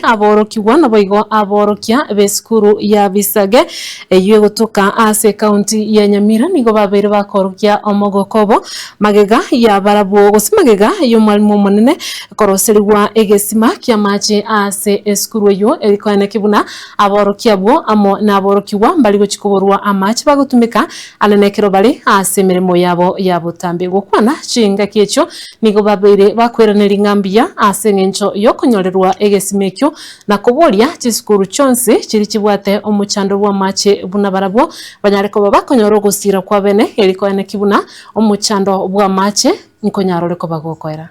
aborokiwa na boigo aborokia beskuru ya Gisage eyo gutuka ase county ya Nyamira nigo babere bakorokia omogokobo magega ya barabo gosimagega yo mwalimu munene koroserwa egesima kya mache ase eskuru yo elikwana kibuna aborokia bwo amo na aborokiwa mbali gochikoborwa amache bagutumika alenekero bali ase mirimo yabo ya butambe gukwana chinga kyecho nigo babere bakweranira ngambia ase ngencho yo konyorerwa egesimekyo na kuboria chiskuru chonse chiri chibwate omuchando bwa mache buna barabo banyareko babakonyoro gusira kwa bene elikwana kibuna omuchando bwa mache nkonyaroreko bagokoera.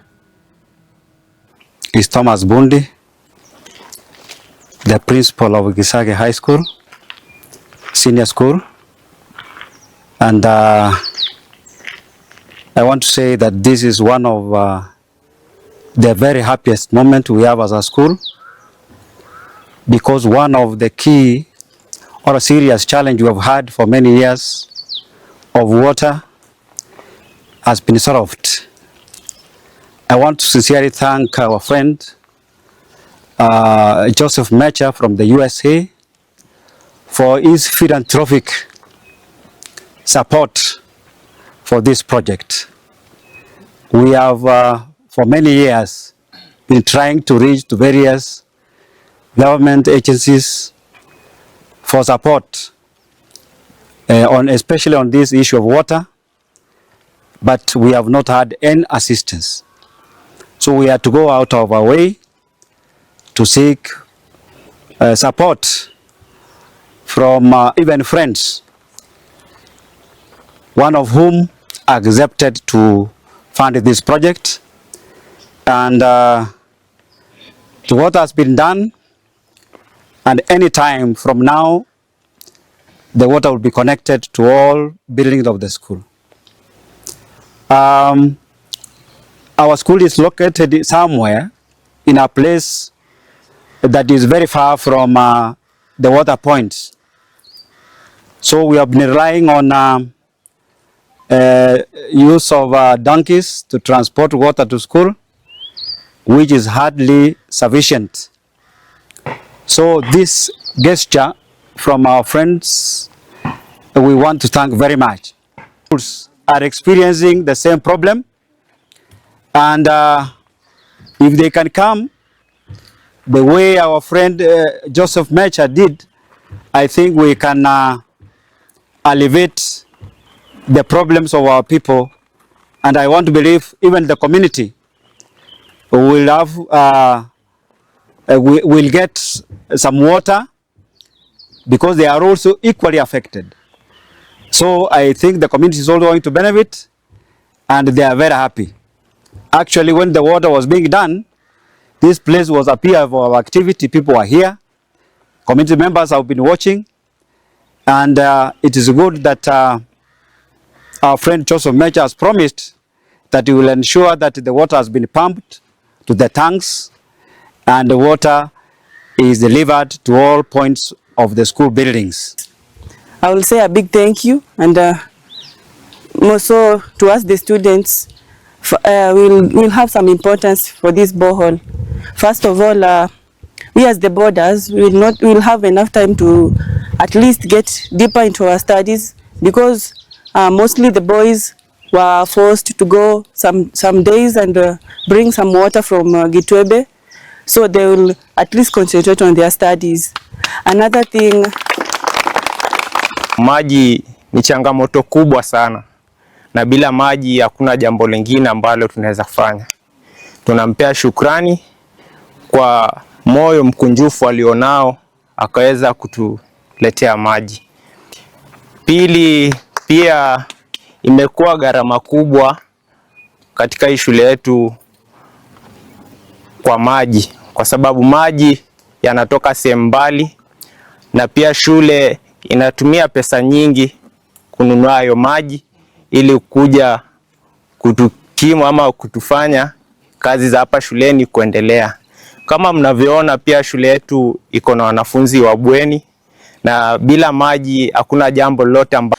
Is Thomas Bundi, the principal of Gisage High School, Senior School, and I want to say that this is one of the very happiest moment we have as a school, because one of the key or a serious challenge we have had for many years of water has been solved. I want to sincerely thank our friend Joseph Mecha from the USA for his philanthropic support for this project. We have for many years been trying to reach to various government agencies for support especially on this issue of water, but we have not had any assistance. So we had to go out of our way to seek support from even friends, one of whom accepted to fund this project. And to what has been done, and any time from now, the water will be connected to all buildings of the school. Our school is located somewhere in a place that is very far from the water points. So we have been relying on use of donkeys to transport water to school, which is hardly sufficient. So this gesture from our friends, we want to thank very much. Schools are experiencing the same problem, and if they can come the way our friend Joseph Mecha did, I think we can alleviate the problems of our people. And I want to believe even the community will have will get some water, because they are also equally affected. So I think the community is also going to benefit, and they are very happy. Actually, when the water was being done, this place was a pier for our activity. People were here, community members have been watching, and it is good that our friend Joseph Mecha has promised that he will ensure that the water has been pumped to the tanks and the water is delivered to all points of the school buildings. I will say a big thank you, and more so to us the students. We'll have some importance for this borehole. First of all, we as the boarders will have enough time to at least get deeper into our studies, because mostly the boys were forced to go some days and bring some water from Getembe, so they will at least concentrate on their studies. Another thing, maji ni changamoto kubwa sana, na bila maji hakuna jambo lingine ambalo tunaweza kufanya. Tunampea shukrani kwa moyo mkunjufu alionao akaweza kutuletea maji. Pili, pia imekuwa gharama kubwa katika hii shule yetu kwa maji, kwa sababu maji yanatoka sehemu mbali, na pia shule inatumia pesa nyingi kununua hayo maji ili kuja kutukimu ama kutufanya kazi za hapa shuleni kuendelea. Kama mnavyoona, pia shule yetu iko na wanafunzi wa bweni, na bila maji hakuna jambo lolote ambalo